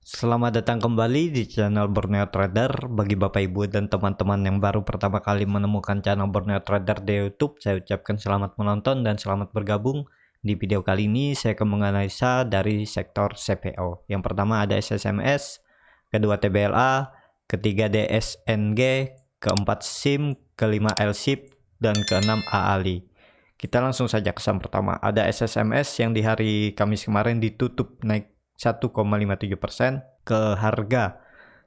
Selamat datang kembali di channel Borneo Trader. Bagi Bapak Ibu dan teman-teman yang baru pertama kali menemukan channel Borneo Trader di YouTube, saya ucapkan selamat menonton dan selamat bergabung. Di video kali ini saya akan menganalisa dari sektor CPO. Yang pertama ada SSMS, kedua TBLA, ketiga DSNG, keempat SIM, kelima LSIP, dan keenam AALI. Kita langsung saja ke saham pertama. Ada SSMS yang di hari Kamis kemarin ditutup naik 1,57% ke harga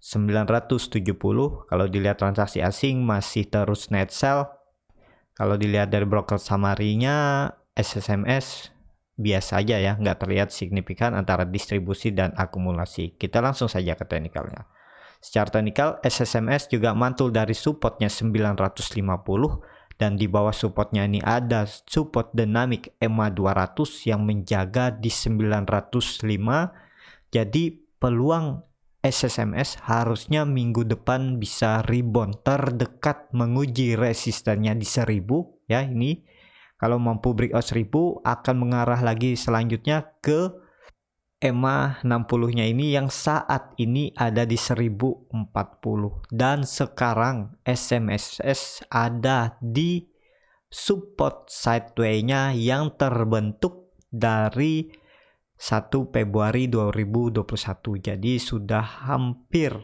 970. Kalau dilihat transaksi asing masih terus net sell. Kalau dilihat dari broker summary-nya, SSMS biasa aja ya, nggak terlihat signifikan antara distribusi dan akumulasi. Kita langsung saja ke teknikalnya. Secara teknikal, SSMS juga mantul dari supportnya 950 dan di bawah supportnya ini ada support dinamik EMA 200 yang menjaga di 905. Jadi peluang SSMS harusnya minggu depan bisa rebound terdekat menguji resistennya di 1000 ya. Ini kalau mampu breakout 1000 akan mengarah lagi selanjutnya ke EMA 60-nya ini yang saat ini ada di 1040 dan sekarang SMSS ada di support sideway-nya yang terbentuk dari 1 Februari 2021. Jadi sudah hampir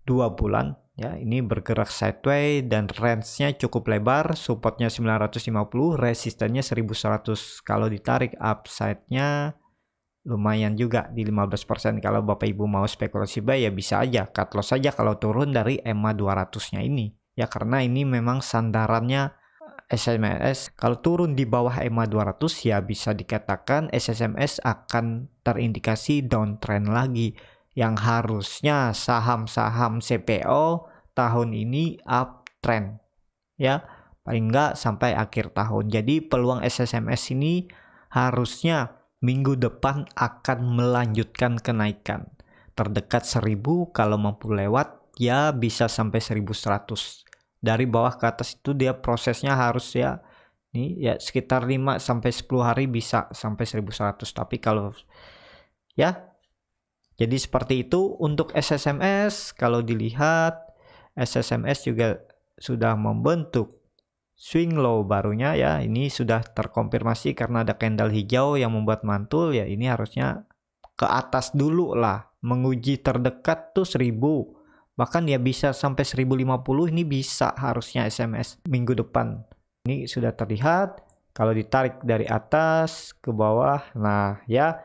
2 bulan ya ini bergerak sideway dan range-nya cukup lebar, supportnya 950, resistennya 1100. Kalau ditarik upside-nya lumayan juga di 15%. Kalau Bapak Ibu mau spekulasi buy ya bisa aja cut loss saja kalau turun dari EMA 200-nya ini ya, karena ini memang sandarannya SSMS. Kalau turun di bawah EMA 200 ya bisa dikatakan SSMS akan terindikasi downtrend lagi, yang harusnya saham-saham CPO tahun ini uptrend ya, paling enggak sampai akhir tahun. Jadi peluang SSMS ini harusnya minggu depan akan melanjutkan kenaikan terdekat 1000. Kalau mampu lewat ya bisa sampai 1100. Dari bawah ke atas itu dia prosesnya harus ya ini ya sekitar 5 sampai 10 hari bisa sampai 1100. Tapi kalau ya jadi seperti itu untuk SSMS. Kalau dilihat SSMS juga sudah membentuk swing low barunya ya, ini sudah terkonfirmasi karena ada candle hijau yang membuat mantul ya. Ini harusnya ke atas dulu lah, menguji terdekat tuh 1000, bahkan ya bisa sampai 1050. Ini bisa harusnya SMS minggu depan. Ini sudah terlihat kalau ditarik dari atas ke bawah. Nah ya,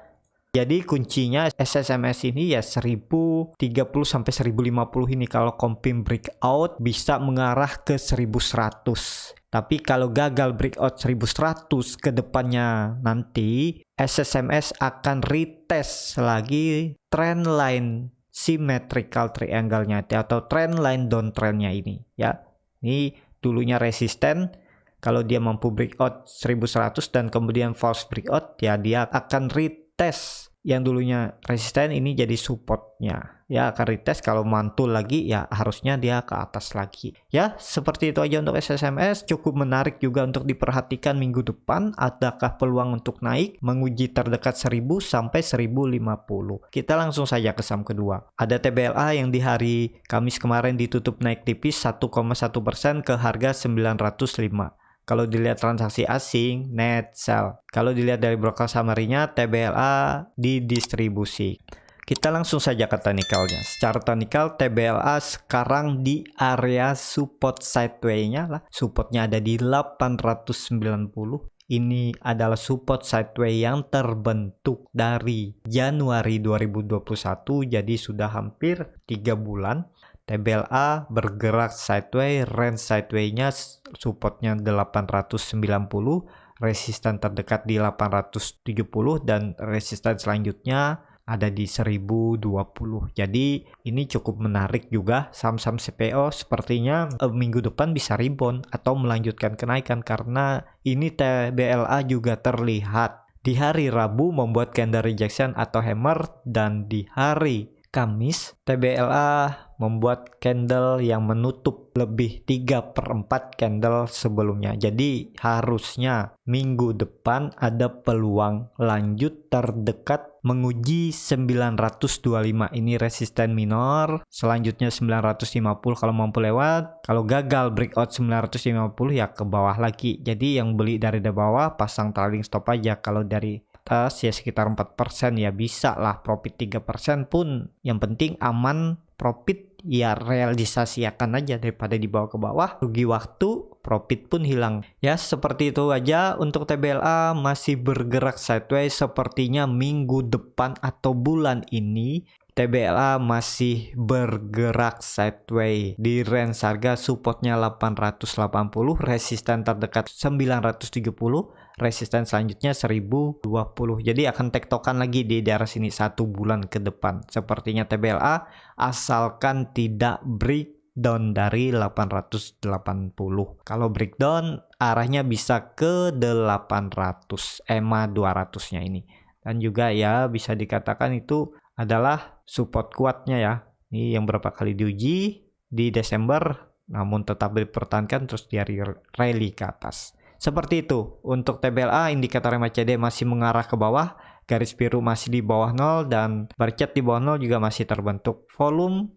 jadi kuncinya SSMS ini ya 1030 sampai 1050 ini. Kalau confirm breakout bisa mengarah ke 1100. Tapi kalau gagal breakout 1100 ke depannya nanti SSMS akan retest lagi trend line symmetrical triangle-nya atau trend line downtrend-nya ini ya. Ini dulunya resisten, kalau dia mampu breakout 1100 dan kemudian false breakout ya dia akan retest yang dulunya resisten ini jadi supportnya ya, akan retest. Kalau mantul lagi ya harusnya dia ke atas lagi ya. Seperti itu aja untuk SSMS. Cukup menarik juga untuk diperhatikan minggu depan, adakah peluang untuk naik menguji terdekat 1000 sampai 1050. Kita langsung saja ke saham kedua. Ada TBLA yang di hari Kamis kemarin ditutup naik tipis 1,1% ke harga 905. Kalau dilihat transaksi asing, net sell. Kalau dilihat dari broker summary-nya, TBLA didistribusi. Kita langsung saja ke teknikalnya. Secara teknikal, TBLA sekarang di area support sideway-nya lah. Supportnya ada di 890. Ini adalah support sideway yang terbentuk dari Januari 2021. Jadi sudah hampir 3 bulan. TBLA bergerak sideway, range sideway-nya supportnya 890, resisten terdekat di 870 dan resisten selanjutnya ada di 1020. Jadi ini cukup menarik juga. Saham-saham CPO sepertinya minggu depan bisa rebound atau melanjutkan kenaikan, karena ini TBLA juga terlihat di hari Rabu membuat candle rejection atau hammer, dan di hari Kamis TBLA membuat candle yang menutup lebih 3/4 candle sebelumnya. Jadi harusnya minggu depan ada peluang lanjut terdekat menguji 925, ini resisten minor, selanjutnya 950 kalau mampu lewat, kalau gagal breakout 950 ya ke bawah lagi. Jadi yang beli dari bawah pasang trailing stop aja. Kalau dari atas ya sekitar 4% ya bisa lah, profit 3% pun yang penting aman, profit ya realisasikan aja daripada dibawa ke bawah rugi waktu, profit pun hilang. Ya seperti itu aja untuk TBLA, masih bergerak sideways. Sepertinya minggu depan atau bulan ini TBLA masih bergerak sideways di range harga supportnya 880, resisten terdekat 970, resisten selanjutnya 1020. Jadi akan tektokan lagi di daerah sini 1 bulan ke depan sepertinya TBLA, asalkan tidak breakdown dari 880. Kalau breakdown arahnya bisa ke 800 EMA 200 nya ini, dan juga ya bisa dikatakan itu adalah support kuatnya ya. Ini yang berapa kali diuji di Desember namun tetap dipertahankan terus dari rally ke atas. Seperti itu untuk TBLA, indikator MACD masih mengarah ke bawah, garis biru masih di bawah 0 dan barchat di bawah 0 juga masih terbentuk. Volume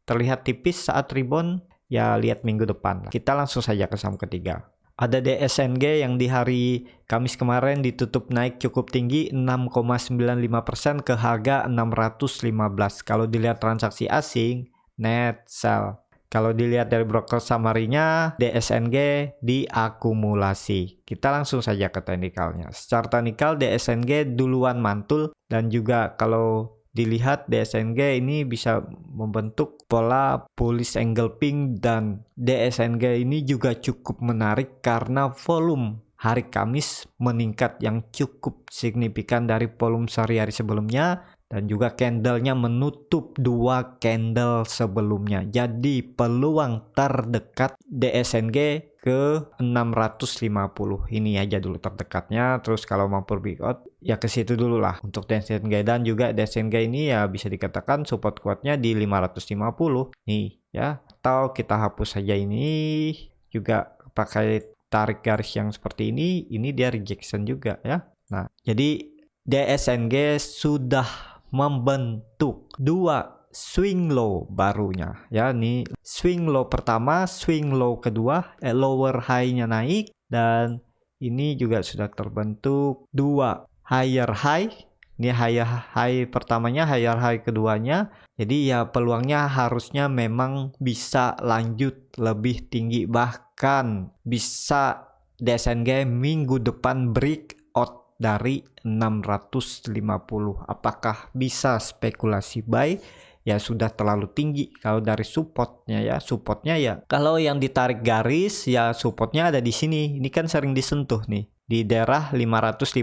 terlihat tipis saat rebound, ya lihat minggu depan. Kita langsung saja ke saham ketiga. Ada DSNG yang di hari Kamis kemarin ditutup naik cukup tinggi 6,95% ke harga 615. Kalau dilihat transaksi asing, net sell. Kalau dilihat dari broker summary-nya, DSNG diakumulasi. Kita langsung saja ke teknikalnya. Secara teknikal DSNG duluan mantul, dan juga kalau dilihat DSNG ini bisa membentuk pola bullish engulfing, dan DSNG ini juga cukup menarik karena volume hari Kamis meningkat yang cukup signifikan dari volume sehari-hari sebelumnya, dan juga candlenya menutup 2 candle sebelumnya. Jadi peluang terdekat DSNG ke 650 ini aja dulu terdekatnya. Terus kalau mampu breakout ya ke situ dulu lah untuk DSNG, dan juga DSNG ini ya bisa dikatakan support kuatnya di 550 nih ya. Atau kita hapus saja ini juga pakai tarik garis yang seperti ini dia rejection juga ya. Nah, jadi DSNG sudah membentuk 2 swing low barunya ya. Nih swing low pertama, swing low kedua, lower high-nya naik, dan ini juga sudah terbentuk 2 higher high. Ini higher high pertamanya, higher high keduanya. Jadi ya peluangnya harusnya memang bisa lanjut lebih tinggi, bahkan bisa DSNG minggu depan breakout dari 650. Apakah bisa spekulasi buy? Ya sudah terlalu tinggi kalau dari supportnya ya. Supportnya ya kalau yang ditarik garis ya supportnya ada di sini. Ini kan sering disentuh nih di daerah 550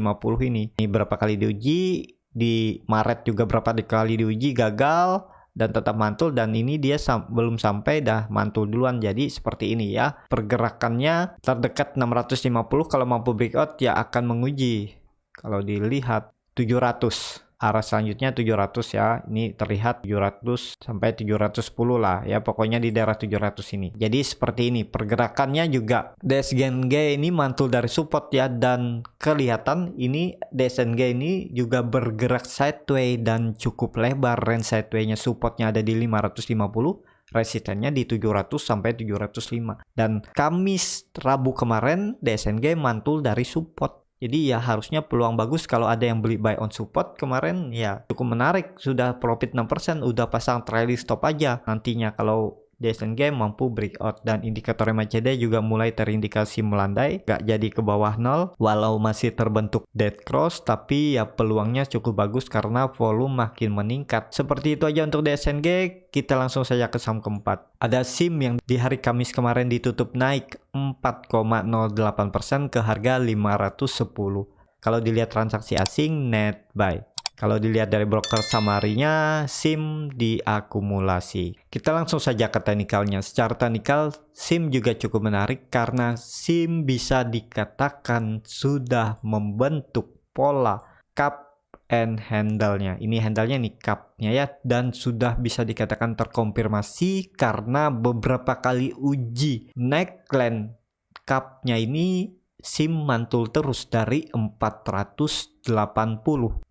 ini. Ini berapa kali diuji, di Maret juga berapa kali diuji gagal dan tetap mantul, dan ini dia belum sampai dah mantul duluan. Jadi seperti ini ya pergerakannya, terdekat 650, kalau mampu breakout ya akan menguji. Kalau dilihat 700, arah selanjutnya 700 ya. Ini terlihat 700 sampai 710 lah ya, pokoknya di daerah 700 ini. Jadi seperti ini pergerakannya juga. DSNG ini mantul dari support ya, dan kelihatan ini DSNG ini juga bergerak sideways dan cukup lebar. Range sideways-nya supportnya ada di 550, resistennya di 700 sampai 705. Dan Kamis Rabu kemarin DSNG mantul dari support. Jadi ya harusnya peluang bagus kalau ada yang beli buy on support kemarin ya cukup menarik. Sudah profit 6%, udah pasang trailing stop aja nantinya kalau DSNG mampu breakout. Dan indikator MACD juga mulai terindikasi melandai, gak jadi ke bawah 0 walau masih terbentuk dead cross, tapi ya peluangnya cukup bagus karena volume makin meningkat. Seperti itu aja untuk DSNG. Kita langsung saja ke saham keempat. Ada SIM yang di hari Kamis kemarin ditutup naik 4,08% ke harga 510. Kalau dilihat transaksi asing net buy. Kalau dilihat dari broker summary-nya, SIM diakumulasi. Kita langsung saja ke teknikalnya. Secara teknikal, SIM juga cukup menarik karena SIM bisa dikatakan sudah membentuk pola cup and handle-nya. Ini handle-nya nih, cup-nya ya, dan sudah bisa dikatakan terkonfirmasi karena beberapa kali uji neckline cup-nya ini SIM mantul terus dari 480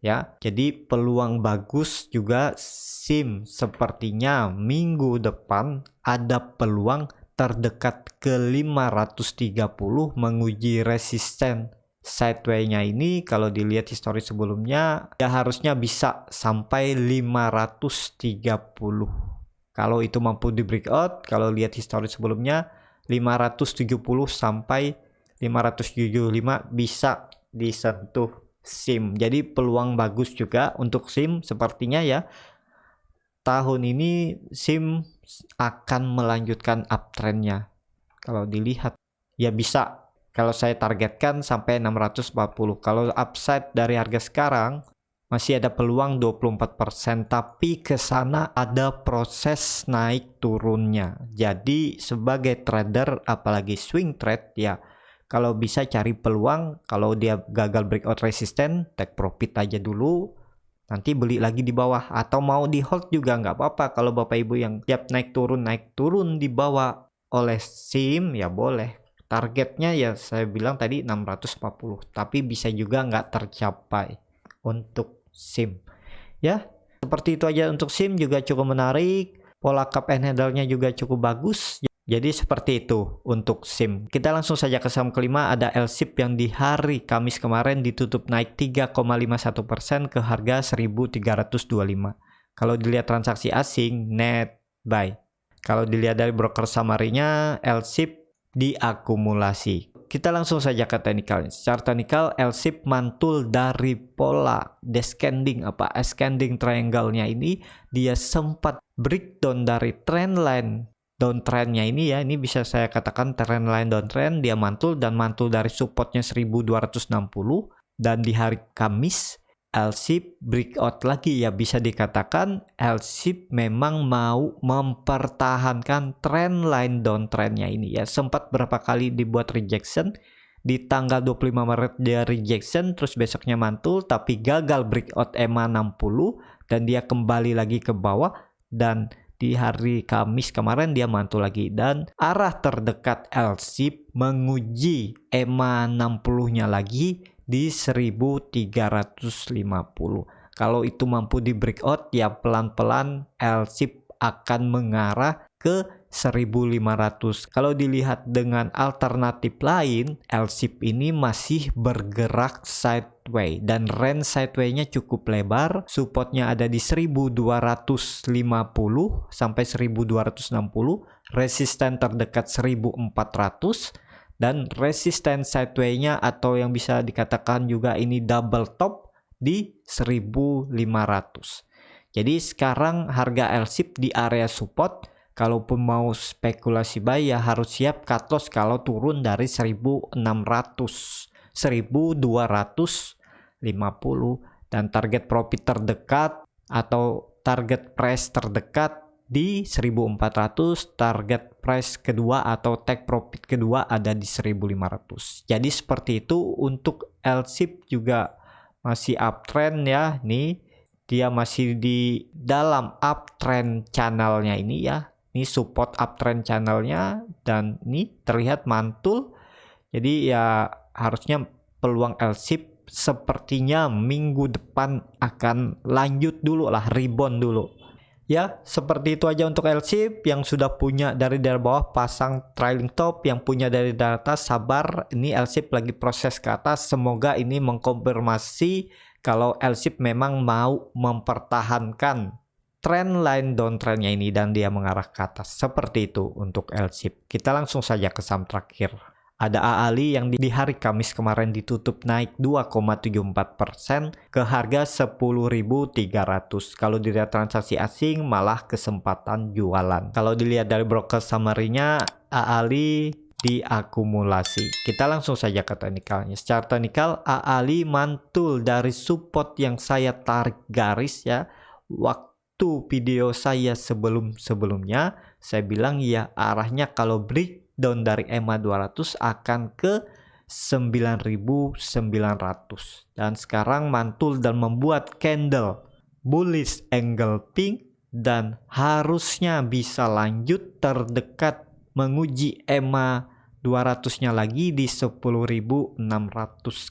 ya. Jadi peluang bagus juga SIM sepertinya minggu depan ada peluang terdekat ke 530 menguji resisten sideway-nya ini. Kalau dilihat histori sebelumnya ya harusnya bisa sampai 530. Kalau itu mampu di breakout, kalau lihat histori sebelumnya 570 sampai 575 bisa disentuh SIM. Jadi peluang bagus juga untuk SIM sepertinya ya. Tahun ini SIM akan melanjutkan uptrendnya. Kalau dilihat ya bisa. Kalau saya targetkan sampai 640. Kalau upside dari harga sekarang masih ada peluang 24%, tapi ke sana ada proses naik turunnya. Jadi sebagai trader apalagi swing trade ya, kalau bisa cari peluang, kalau dia gagal breakout resisten, take profit aja dulu, nanti beli lagi di bawah, atau mau di hold juga nggak apa-apa. Kalau Bapak Ibu yang tiap naik turun dibawa oleh SIM ya boleh. Targetnya ya saya bilang tadi 640, tapi bisa juga nggak tercapai untuk SIM ya. Seperti itu aja untuk SIM, juga cukup menarik, pola cup and handle-nya juga cukup bagus. Jadi seperti itu untuk SIM. Kita langsung saja ke saham kelima, ada LSIP yang di hari Kamis kemarin ditutup naik 3,51% ke harga 1.325. Kalau dilihat transaksi asing, net buy. Kalau dilihat dari broker summary-nya, LSIP diakumulasi. Kita langsung saja ke teknikal. Secara teknikal, LSIP mantul dari pola descending ascending triangle-nya ini, dia sempat breakdown dari trendline downtrendnya ini ya. Ini bisa saya katakan trendline downtrend, dia mantul dari supportnya 1260, dan di hari Kamis LSIP breakout lagi ya. Bisa dikatakan LSIP memang mau mempertahankan trendline downtrendnya ini ya. Sempat berapa kali dibuat rejection, di tanggal 25 Maret dia rejection, terus besoknya mantul tapi gagal breakout EMA 60 dan dia kembali lagi ke bawah, dan di hari Kamis kemarin dia mantul lagi, dan arah terdekat LSIP menguji EMA 60-nya lagi di 1350. Kalau itu mampu di breakout ya pelan-pelan LSIP akan mengarah ke 1500. Kalau dilihat dengan alternatif lain, LSIP ini masih bergerak sideway dan range sideway-nya cukup lebar. Supportnya ada di 1250 sampai 1260, resisten terdekat 1400, dan resisten sideway-nya atau yang bisa dikatakan juga ini double top di 1500. Jadi sekarang harga LSIP di area support. Kalaupun mau spekulasi buy ya harus siap cut loss kalau turun dari 1600, 1250, dan target profit terdekat atau target price terdekat di 1400, target price kedua atau take profit kedua ada di 1500. Jadi seperti itu untuk LSIP, juga masih uptrend ya. Nih dia masih di dalam uptrend channelnya ini ya. Ini support uptrend channelnya, dan ini terlihat mantul. Jadi ya harusnya peluang LSIP sepertinya minggu depan akan lanjut dulu lah, rebound dulu. Ya, seperti itu aja untuk LSIP. Yang sudah punya dari bawah pasang trailing top, yang punya dari atas sabar. Ini LSIP lagi proses ke atas. Semoga ini mengkonfirmasi kalau LSIP memang mau mempertahankan trendline downtrendnya ini dan dia mengarah ke atas. Seperti itu untuk LSIP. Kita langsung saja ke saham terakhir. Ada AALI yang di hari Kamis kemarin ditutup naik 2,74% ke harga 10.300. Kalau dilihat transaksi asing malah kesempatan jualan. Kalau dilihat dari broker summary-nya, AALI diakumulasi. Kita langsung saja ke teknikalnya. Secara teknikal, AALI mantul dari support yang saya tarik garis ya. Video saya sebelumnya saya bilang ya arahnya kalau breakdown dari EMA 200 akan ke 9.900, dan sekarang mantul dan membuat candle bullish angle pink, dan harusnya bisa lanjut terdekat menguji EMA 200-nya lagi di 10.600.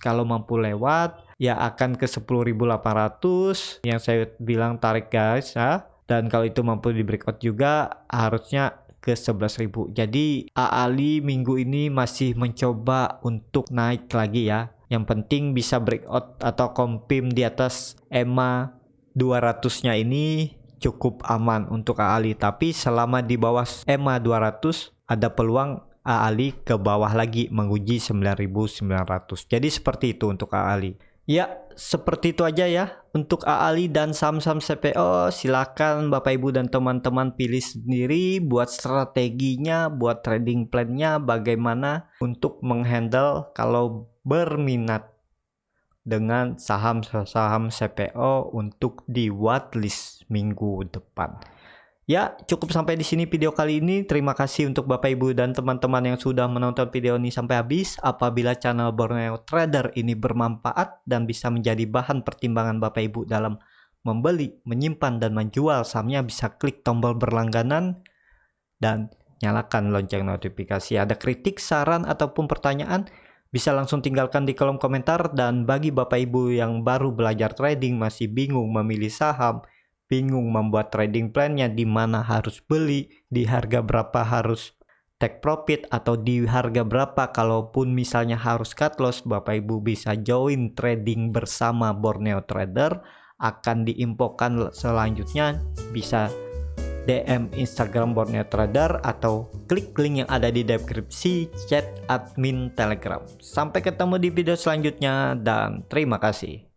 Kalau mampu lewat ya akan ke 10.800 yang saya bilang tarik guys ya. Dan kalau itu mampu di breakout juga harusnya ke 11.000. Jadi AALI minggu ini masih mencoba untuk naik lagi ya. Yang penting bisa breakout atau confirm di atas EMA 200-nya ini cukup aman untuk AALI. Tapi selama di bawah EMA 200 ada peluang AALI ke bawah lagi menguji 9.900. Jadi seperti itu untuk AALI. Ya, seperti itu aja ya untuk AALI dan saham-saham CPO. Silakan Bapak Ibu dan teman-teman pilih sendiri buat strateginya, buat trading plan-nya bagaimana untuk menghandle kalau berminat dengan saham-saham CPO untuk di watchlist minggu depan. Ya, cukup sampai di sini video kali ini. Terima kasih untuk Bapak Ibu dan teman-teman yang sudah menonton video ini sampai habis. Apabila channel Borneo Trader ini bermanfaat dan bisa menjadi bahan pertimbangan Bapak Ibu dalam membeli, menyimpan, dan menjual sahamnya, bisa klik tombol berlangganan dan nyalakan lonceng notifikasi. Ada kritik, saran, ataupun pertanyaan, bisa langsung tinggalkan di kolom komentar. Dan bagi Bapak Ibu yang baru belajar trading, masih bingung memilih saham, bingung membuat trading plan-nya, di mana harus beli, di harga berapa harus take profit, atau di harga berapa kalaupun misalnya harus cut loss, Bapak Ibu bisa join trading bersama Borneo Trader. Akan diinfokan selanjutnya, bisa DM Instagram Borneo Trader atau klik link yang ada di deskripsi chat admin Telegram. Sampai ketemu di video selanjutnya dan terima kasih.